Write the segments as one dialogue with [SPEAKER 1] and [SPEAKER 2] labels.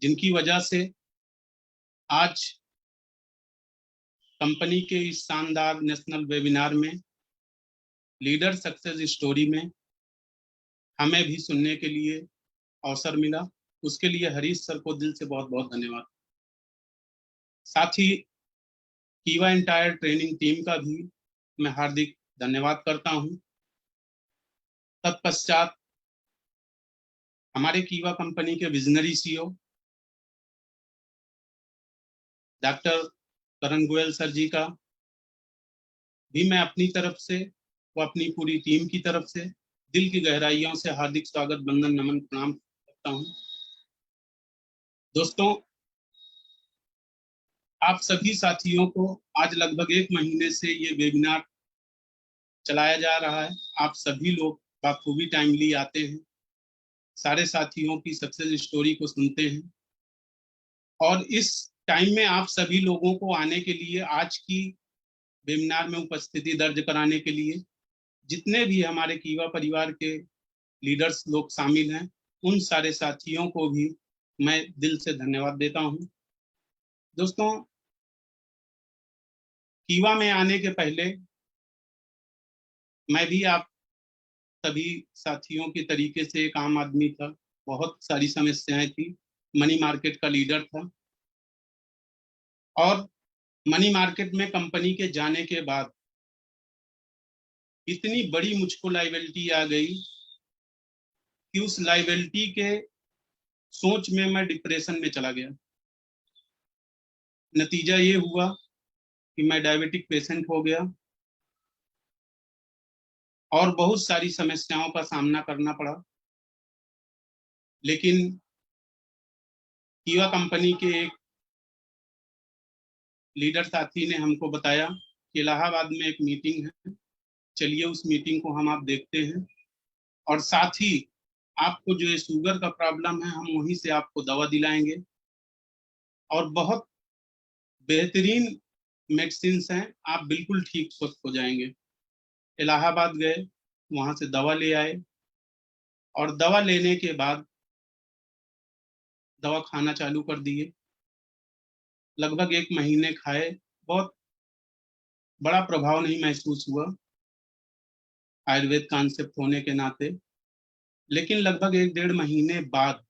[SPEAKER 1] जिनकी वजह से आज कंपनी के इस शानदार नेशनल वेबिनार में, लीडर सक्सेस स्टोरी में हमें भी सुनने के लिए अवसर मिला। उसके लिए हरीश सर को दिल से बहुत बहुत धन्यवाद। साथ ही कीवा एंटायर ट्रेनिंग टीम का भी मैं हार्दिक धन्यवाद करता हूं। तत्पश्चात हमारे कीवा कंपनी के विजनरी सीईओ डॉक्टर करण गोयल सर जी का भी मैं अपनी तरफ से व अपनी पूरी टीम की तरफ से दिल की गहराइयों से हार्दिक स्वागत, वंदन, नमन, प्रणाम करता हूं। दोस्तों, आप सभी साथियों को आज लगभग 1 महीने से ये वेबिनार चलाया जा रहा है। आप सभी लोग बखूबी टाइमली आते हैं, सारे साथियों की सक्सेस स्टोरी को सुनते हैं, और इस टाइम में आप सभी लोगों को आने के लिए, आज की वेबिनार में उपस्थिति दर्ज कराने के लिए जितने भी हमारे कीवा परिवार के लीडर्स लोग शामिल हैं, उन सारे साथियों को भी मैं दिल से धन्यवाद देता हूं। दोस्तों, कीवा में आने के पहले मैं भी आप सभी साथियों के तरीके से एक आम आदमी था। बहुत सारी समस्याएं थी। मनी मार्केट का लीडर था, और मनी मार्केट में कंपनी के जाने के बाद इतनी बड़ी मुझको लायबिलिटी आ गई कि उस लायबिलिटी के सोच में मैं डिप्रेशन में चला गया। नतीजा ये हुआ कि मैं डायबिटिक पेशेंट हो गया और बहुत सारी समस्याओं का सामना करना पड़ा। लेकिन कीवा कंपनी के एक लीडर साथी ने हमको बताया कि इलाहाबाद में एक मीटिंग है, चलिए उस मीटिंग को हम आप देखते हैं, और साथ ही आपको जो ये शुगर का प्रॉब्लम है, हम वहीं से आपको दवा दिलाएंगे, और बहुत बेहतरीन मेडिसिन हैं, आप बिल्कुल ठीक स्वस्थ हो जाएंगे। इलाहाबाद गए, वहां से दवा ले आए, और दवा लेने के बाद दवा खाना चालू कर दिए। लगभग 1 महीने खाए, बहुत बड़ा प्रभाव नहीं महसूस हुआ आयुर्वेद कॉन्सेप्ट होने के नाते। लेकिन लगभग 1 डेढ़ महीने बाद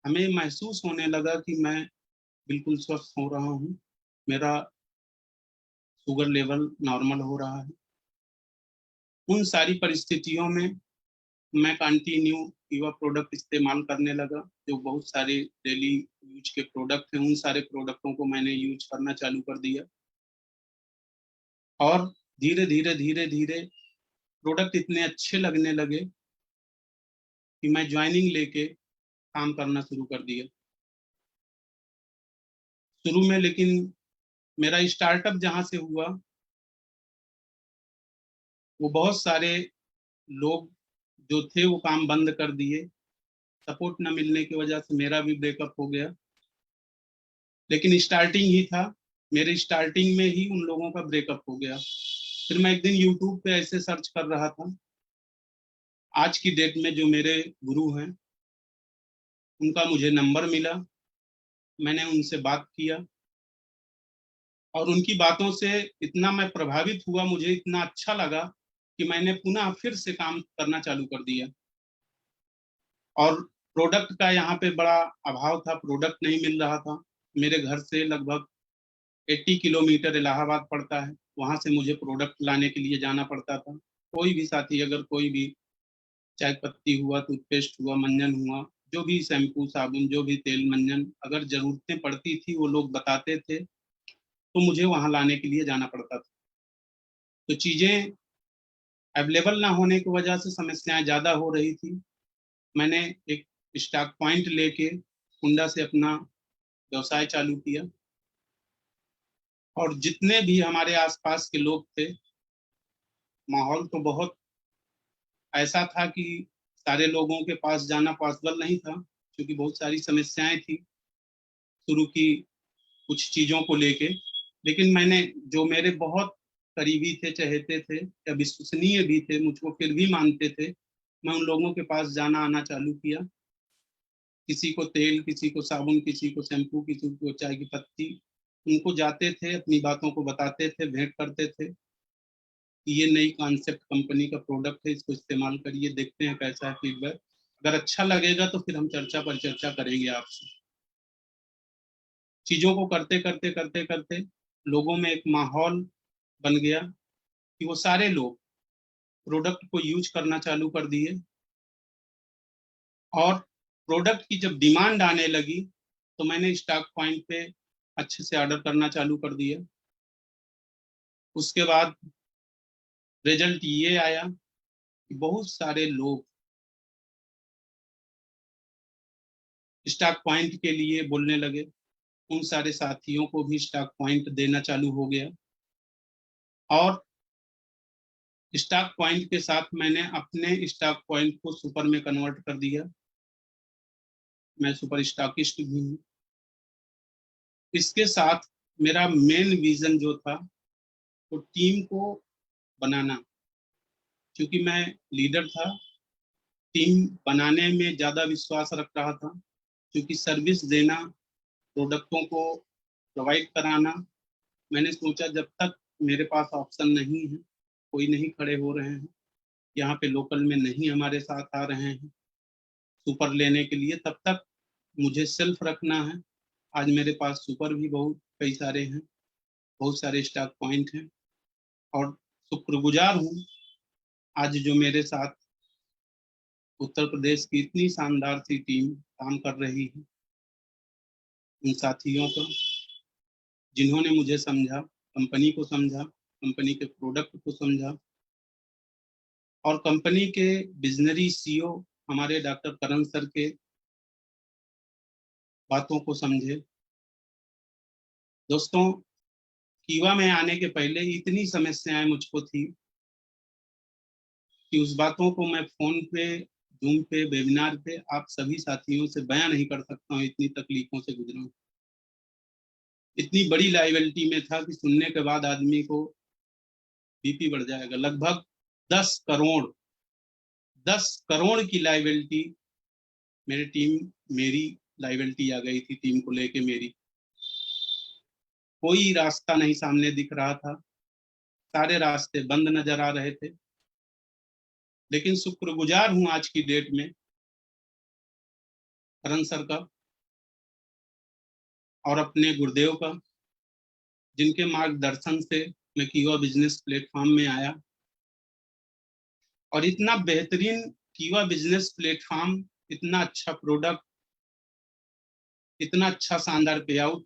[SPEAKER 1] हमें महसूस होने लगा कि मैं बिल्कुल स्वस्थ हो रहा हूँ, मेरा शुगर लेवल नॉर्मल हो रहा है। उन सारी परिस्थितियों में मैं कंटिन्यू कीवा प्रोडक्ट इस्तेमाल करने लगा। जो बहुत सारे डेली यूज के प्रोडक्ट हैं, उन सारे प्रोडक्टों को मैंने यूज करना चालू कर दिया, और धीरे धीरे धीरे धीरे प्रोडक्ट इतने अच्छे लगने लगे कि मैं ज्वाइनिंग लेके काम करना शुरू कर दिया। शुरू में लेकिन मेरा स्टार्टअप जहाँ से हुआ, वो बहुत सारे लोग जो थे वो काम बंद कर दिए। सपोर्ट न मिलने की वजह से मेरा भी ब्रेकअप हो गया। लेकिन स्टार्टिंग ही था, मेरे स्टार्टिंग में ही उन लोगों का ब्रेकअप हो गया। फिर मैं एक दिन यूट्यूब पे ऐसे सर्च कर रहा था, आज की डेट में जो मेरे गुरु हैं उनका मुझे नंबर मिला। मैंने उनसे बात किया, और उनकी बातों से इतना मैं प्रभावित हुआ, मुझे इतना अच्छा लगा कि मैंने पुनः फिर से काम करना चालू कर दिया। और प्रोडक्ट का यहाँ पे बड़ा अभाव था, प्रोडक्ट नहीं मिल रहा था। मेरे घर से लगभग 80 किलोमीटर इलाहाबाद पड़ता है, वहां से मुझे प्रोडक्ट लाने के लिए जाना पड़ता था। कोई भी साथी, अगर कोई भी चाय पत्ती हुआ, टूथपेस्ट हुआ, मंजन हुआ, जो भी शैम्पू, साबुन, जो भी तेल, मंजन, अगर जरूरतें पड़ती थी वो लोग बताते थे, तो मुझे वहां लाने के लिए जाना पड़ता था। तो चीजें अवेलेबल ना होने की वजह से समस्याएं ज्यादा हो रही थी। मैंने एक स्टॉक पॉइंट लेके हुंडा से अपना व्यवसाय चालू किया, और जितने भी हमारे आसपास के लोग थे, माहौल तो बहुत ऐसा था कि सारे लोगों के पास जाना पॉसिबल नहीं था, क्योंकि बहुत सारी समस्याएं थी शुरू की कुछ चीजों को लेके। लेकिन मैंने, जो मेरे बहुत करीबी थे, चहेते थे, या विश्वसनीय भी थे, मुझको फिर भी मानते थे, मैं उन लोगों के पास जाना आना चालू किया। किसी को तेल, किसी को साबुन, किसी को शैम्पू, किसी को चाय की पत्ती, उनको जाते थे, अपनी बातों को बताते थे, भेंट करते थे कि ये नई कॉन्सेप्ट कंपनी का प्रोडक्ट है, इसको इस्तेमाल करिए, देखते हैं कैसा है फीडबैक, अगर अच्छा लगेगा तो फिर हम चर्चा पर चर्चा करेंगे आपसे। चीजों को करते करते करते करते लोगों में एक माहौल बन गया कि वो सारे लोग प्रोडक्ट को यूज करना चालू कर दिए, और प्रोडक्ट की जब डिमांड आने लगी तो मैंने स्टॉक पॉइंट पे अच्छे से ऑर्डर करना चालू कर दिया। उसके बाद रिजल्ट ये आया कि बहुत सारे लोग स्टॉक पॉइंट के लिए बोलने लगे, उन सारे साथियों को भी स्टॉक पॉइंट देना चालू हो गया, और स्टॉक पॉइंट के साथ मैंने अपने स्टॉक पॉइंट को सुपर में कन्वर्ट कर दिया। मैं सुपर स्टॉकिस्ट भी हूँ। इसके साथ मेरा मेन विजन जो था वो टीम को बनाना, क्योंकि मैं लीडर था, टीम बनाने में ज़्यादा विश्वास रख रहा था, क्योंकि सर्विस देना, प्रोडक्टों को प्रोवाइड कराना, मैंने सोचा जब तक मेरे पास ऑप्शन नहीं है, कोई नहीं खड़े हो रहे हैं, यहाँ पे लोकल में नहीं हमारे साथ आ रहे हैं सुपर लेने के लिए, तब तक मुझे सेल्फ रखना है। आज मेरे पास सुपर भी बहुत कई सारे हैं, बहुत सारे स्टॉक पॉइंट हैं, और शुक्रगुजार हूँ आज जो मेरे साथ उत्तर प्रदेश की इतनी शानदार सी टीम काम कर रही है, उन साथियों का जिन्होंने मुझे समझा, कंपनी को समझा, कंपनी के प्रोडक्ट को समझा, और कंपनी के विजनरी सीईओ हमारे डॉक्टर करण सर के बातों को समझे। दोस्तों, कीवा में आने के पहले इतनी समस्याएं मुझको थी कि उस बातों को मैं फोन पे, जूम पे, वेबिनार पे आप सभी साथियों से बयां नहीं कर सकता हूँ, इतनी तकलीफों से गुजरा हूँ। इतनी बड़ी लाइबिलिटी में था कि सुनने के बाद आदमी को बीपी बढ़ जाएगा। लगभग 10 करोड़, 10 करोड़ की लाइबिलिटी मेरी लाइबिलिटी आ गई थी टीम को लेके मेरी। कोई रास्ता नहीं सामने दिख रहा था, सारे रास्ते बंद नजर आ रहे थे। लेकिन शुक्रगुजार हूं आज की डेट में करण सर का और अपने गुरुदेव का, जिनके मार्गदर्शन से मैं कीवा बिजनेस प्लेटफॉर्म में आया, और इतना बेहतरीन कीवा बिजनेस प्लेटफॉर्म, इतना अच्छा प्रोडक्ट, इतना अच्छा शानदार पे आउट,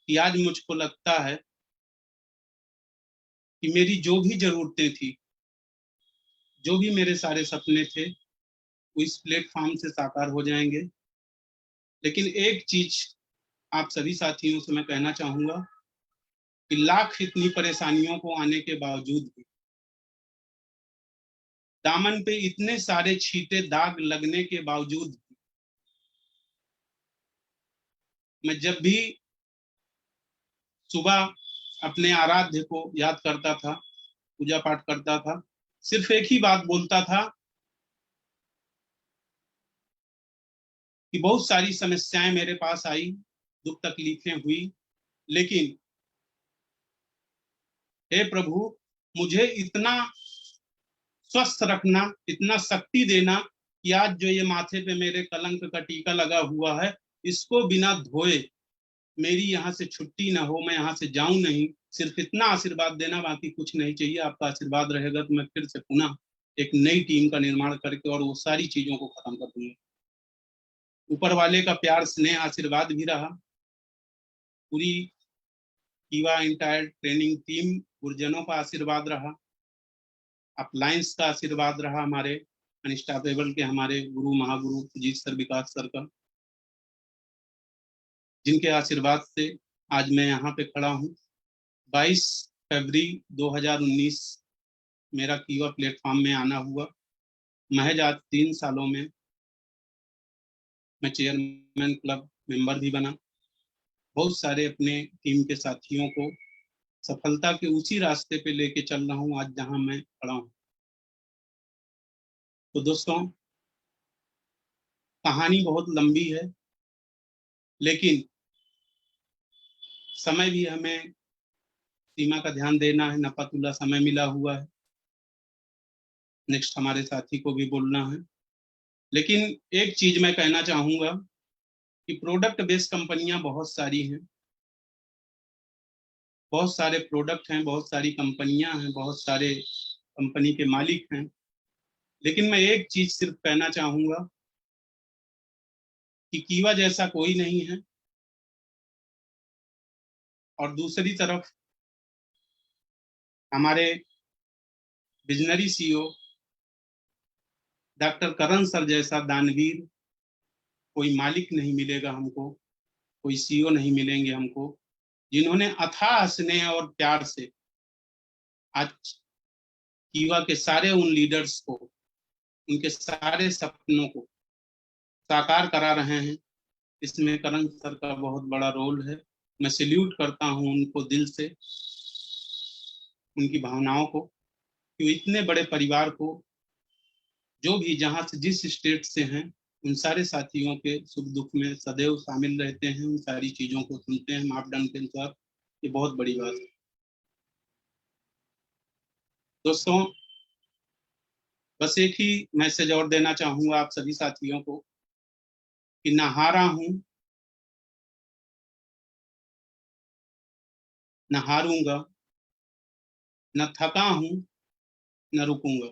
[SPEAKER 1] कि आज मुझको लगता है कि मेरी जो भी जरूरतें थी, जो भी मेरे सारे सपने थे, वो इस प्लेटफॉर्म से साकार हो जाएंगे। लेकिन एक चीज आप सभी साथियों से मैं कहना चाहूंगा कि लाख इतनी परेशानियों को आने के बावजूद भी, दामन पे इतने सारे छींटे दाग लगने के बावजूद, मैं जब भी सुबह अपने आराध्य को याद करता था, पूजा पाठ करता था, सिर्फ एक ही बात बोलता था कि बहुत सारी समस्याएं मेरे पास आई, दुख तकलीफें हुई, लेकिन हे प्रभु, मुझे इतना स्वस्थ रखना, इतना शक्ति देना कि आज जो ये माथे पे मेरे कलंक का टीका लगा हुआ है, इसको बिना धोए मेरी यहाँ से छुट्टी ना हो, मैं यहाँ से जाऊं नहीं। सिर्फ इतना आशीर्वाद देना, बाकी कुछ नहीं चाहिए। आपका आशीर्वाद रहेगा तो मैं फिर से पुनः एक नई टीम का निर्माण करके और वो सारी चीजों को खत्म कर दूंगा। ऊपर वाले का प्यार, स्नेह, आशीर्वाद भी रहा। पूरी कीवा इंटायर ट्रेनिंग टीम, गुरुजनों का आशीर्वाद रहा, अपलायंस का आशीर्वाद रहा, हमारे अनस्टॉपेबल के हमारे गुरु महागुरु सुजीत सर, विकास सर का, जिनके आशीर्वाद से आज मैं यहाँ पे खड़ा हूँ। 22 फरवरी 2019 मेरा कीवा प्लेटफॉर्म में आना हुआ। महज आज 3 सालों में मैं चेयरमैन क्लब मेंबर भी बना। बहुत सारे अपने टीम के साथियों को सफलता के उसी रास्ते पे लेके चल रहा हूँ आज जहाँ मैं खड़ा हूँ। तो दोस्तों, कहानी बहुत लंबी है, लेकिन समय भी हमें सीमा का ध्यान देना है। नफातुल्ला समय मिला हुआ है, नेक्स्ट हमारे साथी को भी बोलना है। लेकिन एक चीज मैं कहना चाहूंगा कि प्रोडक्ट बेस्ड कंपनियां बहुत सारी हैं, बहुत सारे प्रोडक्ट हैं, बहुत सारी कंपनियां हैं, बहुत सारे कंपनी के मालिक हैं। लेकिन मैं एक चीज सिर्फ कहना चाहूंगा कि कीवा जैसा कोई नहीं है। और दूसरी तरफ हमारे विजनरी सीईओ डॉक्टर करण सर जैसा दानवीर कोई मालिक नहीं मिलेगा हमको, कोई सीईओ नहीं मिलेंगे हमको, जिन्होंने अथाह स्नेह और प्यार से आज कीवा के सारे उन लीडर्स को, उनके सारे सपनों को साकार करा रहे हैं। इसमें करण सर का बहुत बड़ा रोल है। मैं सैल्यूट करता हूं उनको दिल से, उनकी भावनाओं को, कि इतने बड़े परिवार को, जो भी जहां से जिस स्टेट से हैं, उन सारे साथियों के सुख दुख में सदैव शामिल रहते हैं, उन सारी चीजों को सुनते हैं मापदंड के अनुसार। ये बहुत बड़ी बात है दोस्तों। बस एक ही मैसेज और देना चाहूंगा आप सभी साथियों को कि न हारा हूं, न हारूंगा, न थका हूं, न रुकूंगा।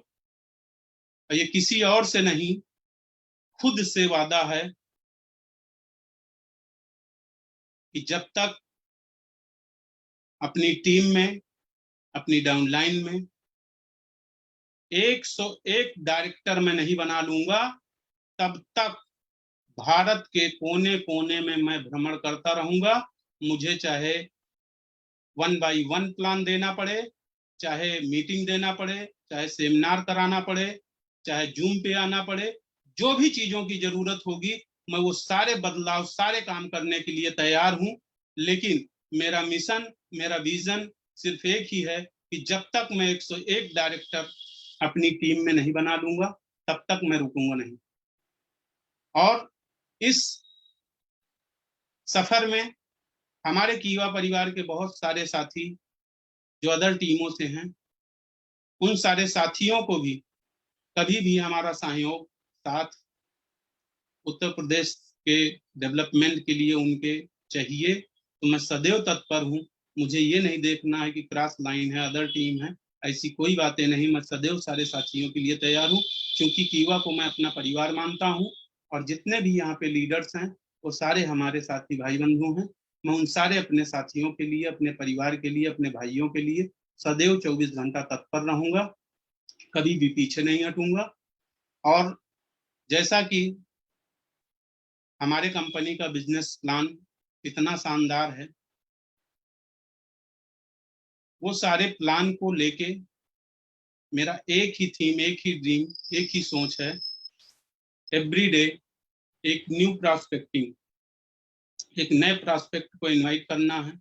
[SPEAKER 1] और ये किसी और से नहीं, खुद से वादा है कि जब तक अपनी टीम में, अपनी डाउनलाइन में 101 डायरेक्टर मैं नहीं बना लूंगा, तब तक भारत के कोने कोने में मैं भ्रमण करता रहूंगा। मुझे चाहे 1 by 1 प्लान देना पड़े, चाहे मीटिंग देना पड़े, चाहे सेमिनार कराना पड़े, चाहे जूम पे आना पड़े, जो भी चीजों की जरूरत होगी, मैं वो सारे बदलाव, सारे काम करने के लिए तैयार हूं। लेकिन मेरा मिशन, मेरा विजन सिर्फ एक ही है कि जब तक मैं 101 डायरेक्टर अपनी टीम में नहीं बना लूंगा, तब तक मैं रुकूंगा नहीं। और इस सफर में हमारे कीवा परिवार के बहुत सारे साथी जो अदर टीमों से हैं, उन सारे साथियों को भी कभी भी हमारा सहयोग, साथ उत्तर प्रदेश के डेवलपमेंट के लिए उनके चाहिए, तो मैं सदैव तत्पर हूं। मुझे ये नहीं देखना है कि क्रॉस लाइन है, अदर टीम है, ऐसी कोई बातें नहीं। मैं सदैव सारे साथियों के लिए तैयार हूं, क्योंकि कीवा को मैं अपना परिवार मानता हूं। और जितने भी यहाँ पे लीडर्स हैं, वो सारे हमारे साथी भाई बंधु हैं। मैं उन सारे अपने साथियों के लिए, अपने परिवार के लिए, अपने भाइयों के लिए सदैव 24 घंटा तत्पर रहूंगा, कभी भी पीछे नहीं हटूंगा। और जैसा कि हमारे कंपनी का बिजनेस प्लान इतना शानदार है, वो सारे प्लान को लेके मेरा एक ही थीम, एक ही ड्रीम, एक ही सोच है। एवरी डे एक न्यू प्रॉस्पेक्टिंग, एक नए प्रॉस्पेक्ट को इनवाइट करना है,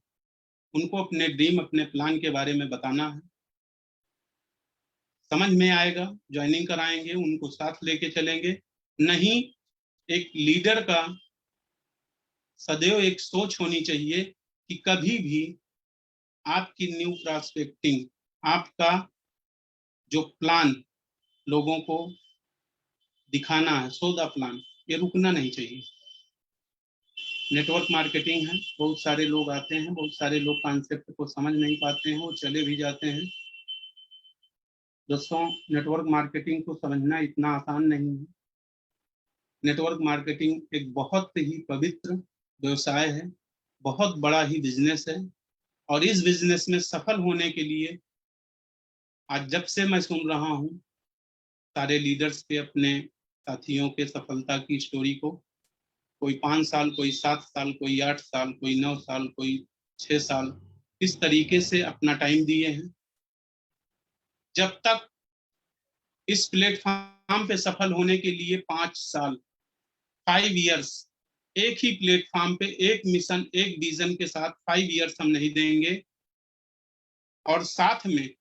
[SPEAKER 1] उनको अपने ड्रीम, अपने प्लान के बारे में बताना है। समझ में आएगा, ज्वाइनिंग कराएंगे, उनको साथ लेके चलेंगे। नहीं, एक लीडर का सदैव एक सोच होनी चाहिए कि कभी भी आपकी न्यू प्रॉस्पेक्टिंग, आपका जो प्लान लोगों को दिखाना है, सो द प्लान, ये रुकना नहीं चाहिए। नेटवर्क मार्केटिंग है, बहुत सारे लोग आते हैं, बहुत सारे लोग कॉन्सेप्ट को समझ नहीं पाते हैं, वो चले भी जाते हैं। दोस्तों, नेटवर्क मार्केटिंग को समझना इतना आसान नहीं है। नेटवर्क मार्केटिंग एक बहुत ही पवित्र व्यवसाय है, बहुत बड़ा ही बिजनेस है। और इस बिजनेस में सफल होने के लिए आज जब से मैं सुन रहा हूँ सारे लीडर्स के, अपने साथियों के सफलता की स्टोरी को, कोई 5 साल, कोई 7 साल, कोई 8 साल, कोई 9 साल, कोई 6 साल, इस तरीके से अपना टाइम दिए हैं। जब तक इस प्लेटफॉर्म पे सफल होने के लिए 5 साल, 5 years, एक ही प्लेटफॉर्म पे, एक मिशन, एक विजन के साथ 5 years हम नहीं देंगे। और साथ में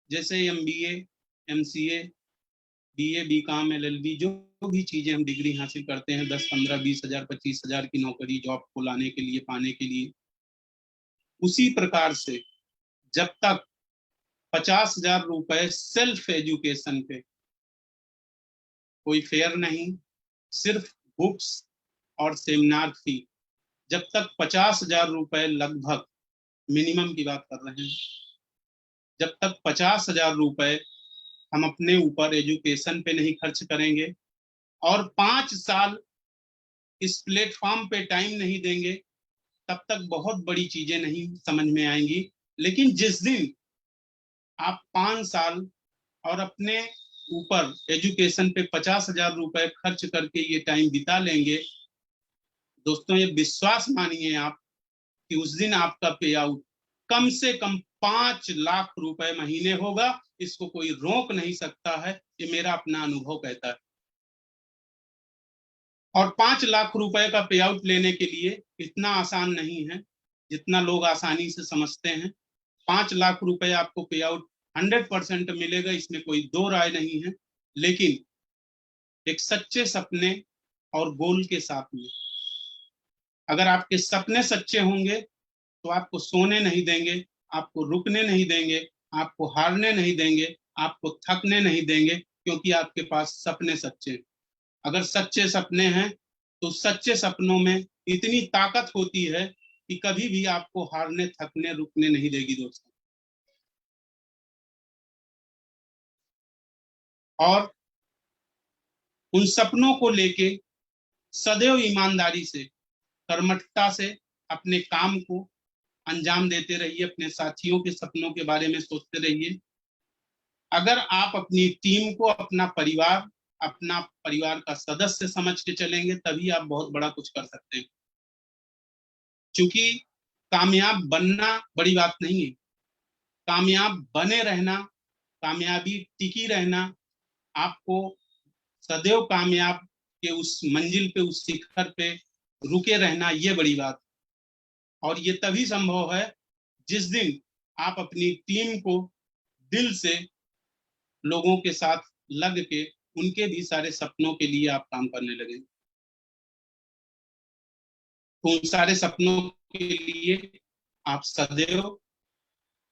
[SPEAKER 1] जैसे MBA, MCA, BA, BCom, LLB, जो भी चीजें हम डिग्री हासिल करते हैं 10, 15, 20 हजार, 25 हजार की नौकरी जॉब को लाने के लिए, पाने के लिए, उसी प्रकार से जब तक 50 हजार रुपए सेल्फ एजुकेशन पे, कोई फेयर नहीं, सिर्फ बुक्स और सेमिनार फी, जब तक 50 हजार रुपए लगभग मिनिमम की बात कर रहे हैं, जब तक 50 हजार रुपए हम अपने ऊपर एजुकेशन पे नहीं खर्च करेंगे और 5 साल इस प्लेटफॉर्म पे टाइम नहीं देंगे, तब तक बहुत बड़ी चीजें नहीं समझ में आएंगी। लेकिन जिस दिन आप 5 साल और अपने ऊपर एजुकेशन पे 50 हजार रुपए खर्च करके ये टाइम बिता लेंगे, दोस्तों ये विश्वास मानिए आप कि उस दिन आपका पे आउट कम से कम 5 लाख रुपए महीने होगा। इसको कोई रोक नहीं सकता है, ये मेरा अपना अनुभव कहता है। और 5 लाख रुपए का पे आउट लेने के लिए इतना आसान नहीं है जितना लोग आसानी से समझते हैं। 5 लाख रुपए आपको पे आउट 100% मिलेगा, इसमें कोई दो राय नहीं है। लेकिन एक सच्चे सपने और गोल के साथ में, अगर आपके सपने सच्चे होंगे तो आपको सोने नहीं देंगे, आपको रुकने नहीं देंगे, आपको हारने नहीं देंगे, आपको थकने नहीं देंगे, क्योंकि आपके पास सपने सच्चे हैं। अगर सच्चे सपने हैं तो सच्चे सपनों में इतनी ताकत होती है कि कभी भी आपको हारने, थकने, रुकने नहीं देगी दोस्तों। और उन सपनों को लेके सदैव ईमानदारी से, कर्मठता से अपने काम को अंजाम देते रहिए, अपने साथियों के सपनों के बारे में सोचते रहिए। अगर आप अपनी टीम को अपना परिवार का सदस्य समझ के चलेंगे, तभी आप बहुत बड़ा कुछ कर सकते हैं। क्योंकि कामयाब बनना बड़ी बात नहीं है, कामयाब बने रहना, कामयाबी टिकी रहना, आपको सदैव कामयाब के उस मंजिल पे, उस शिखर पे रुके रहना, ये बड़ी बात। और ये तभी संभव है जिस दिन आप अपनी टीम को दिल से, लोगों के साथ लग के, उनके भी सारे सपनों के लिए आप काम करने लगे। तो उन सारे सपनों के लिए आप सदैव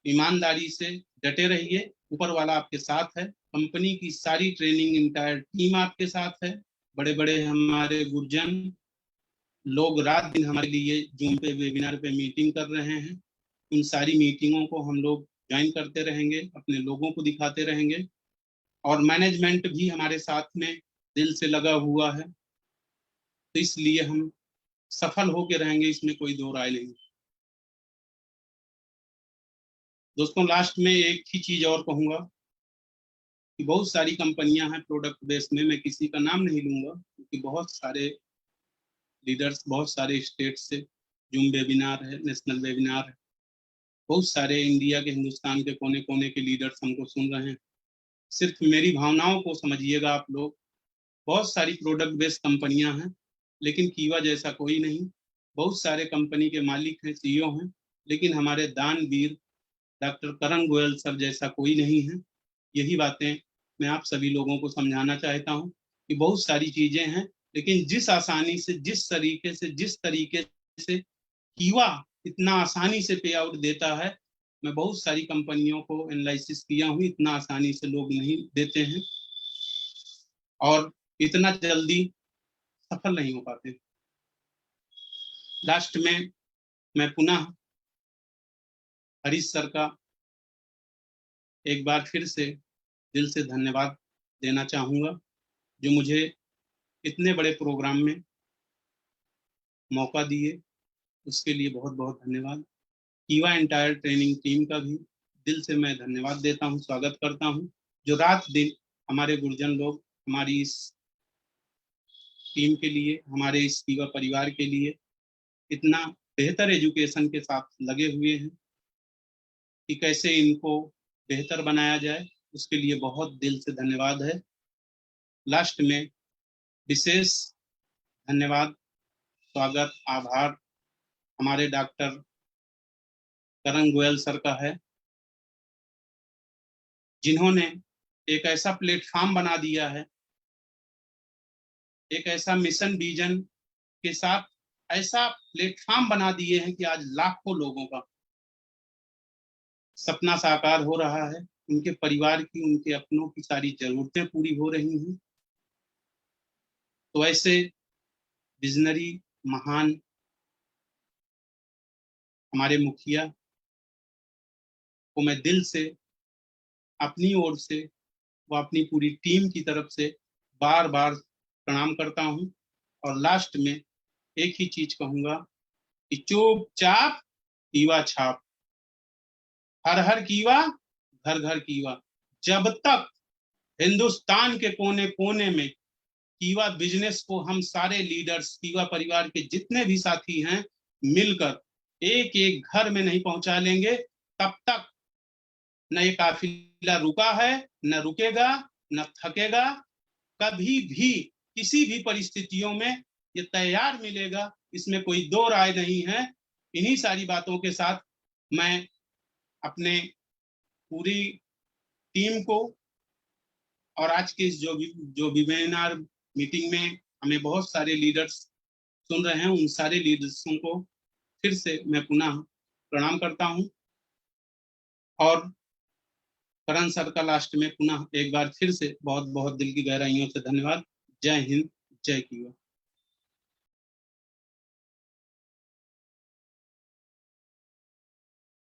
[SPEAKER 1] ईमानदारी से डटे रहिए। ऊपर वाला आपके साथ है, कंपनी की सारी ट्रेनिंग इंटायर टीम आपके साथ है, बड़े बड़े हमारे गुरजन लोग रात दिन हमारे लिए जूम पे, वेबिनार पे मीटिंग कर रहे हैं। उन सारी मीटिंगों को हम लोग ज्वाइन करते रहेंगे, अपने लोगों को दिखाते रहेंगे, और मैनेजमेंट भी हमारे साथ में दिल से लगा हुआ है। तो इसलिए हम सफल होके रहेंगे, इसमें कोई दो राय नहीं। दोस्तों लास्ट में एक ही चीज और कहूंगा कि बहुत सारी कंपनियां हैं प्रोडक्ट बेस में, मैं किसी का नाम नहीं लूंगा क्योंकि बहुत सारे लीडर्स, बहुत सारे स्टेट से जूम वेबिनार है, नेशनल वेबिनार है, बहुत सारे इंडिया के, हिंदुस्तान के कोने कोने के लीडर्स हमको सुन रहे हैं। सिर्फ मेरी भावनाओं को समझिएगा आप लोग। बहुत सारी प्रोडक्ट बेस्ड कंपनियां हैं, लेकिन कीवा जैसा कोई नहीं। बहुत सारे कंपनी के मालिक हैं, सीईओ हैं, लेकिन हमारे दानवीर डॉक्टर करण गोयल सर जैसा कोई नहीं है। यही बातें मैं आप सभी लोगों को समझाना चाहता हूँ कि बहुत सारी चीजें हैं, लेकिन जिस आसानी से, जिस तरीके से कीवा इतना आसानी से पे आउट देता है, मैं बहुत सारी कंपनियों को एनालिसिस किया हूँ, इतना आसानी से लोग नहीं देते हैं और इतना जल्दी सफल नहीं हो पाते। लास्ट में मैं पुनः हरीश सर का एक बार फिर से दिल से धन्यवाद देना चाहूँगा, जो मुझे इतने बड़े प्रोग्राम में मौका दिए, उसके लिए बहुत बहुत धन्यवाद। कीवा एंटायर ट्रेनिंग टीम का भी दिल से मैं धन्यवाद देता हूँ, स्वागत करता हूँ, जो रात दिन हमारे गुरजन लोग हमारी इस टीम के लिए, हमारे इस कीवा परिवार के लिए इतना बेहतर एजुकेशन के साथ लगे हुए हैं कि कैसे इनको बेहतर बनाया जाए, उसके लिए बहुत दिल से धन्यवाद है। लास्ट में विशेष धन्यवाद, स्वागत, आभार हमारे डॉक्टर करण गोयल सर का है, जिन्होंने एक ऐसा प्लेटफॉर्म बना दिया है एक ऐसा मिशन विजन के साथ ऐसा प्लेटफॉर्म बना दिए हैं कि आज लाखों लोगों का सपना साकार हो रहा है, उनके परिवार की, उनके अपनों की सारी जरूरतें पूरी हो रही हैं। तो ऐसे विजनरी महान हमारे मुखिया को मैं दिल से अपनी ओर से व अपनी पूरी टीम की तरफ से बार बार प्रणाम करता हूं। और लास्ट में एक ही चीज कहूंगा कि चुपचाप कीवा छाप, हर हर कीवा, घर घर कीवा। जब तक हिंदुस्तान के कोने कोने में कीवा बिजनेस को हम सारे लीडर्स, कीवा परिवार के जितने भी साथी हैं, मिलकर एक एक घर में नहीं पहुंचा लेंगे, तब तक न ये काफिला रुका है, न रुकेगा, न थकेगा। कभी भी किसी भी परिस्थितियों में ये तैयार मिलेगा, इसमें कोई दो राय नहीं है। इन्हीं सारी बातों के साथ मैं अपने पूरी टीम को और आज के इस जो वेबिनार मीटिंग में हमें बहुत सारे लीडर्स सुन रहे हैं, उन सारे लीडर्सों को फिर से मैं पुनः प्रणाम करता हूं। और करण सर का लास्ट में पुनः एक बार फिर से बहुत बहुत दिल की गहराइयों से धन्यवाद। जय हिंद, जय कीवा।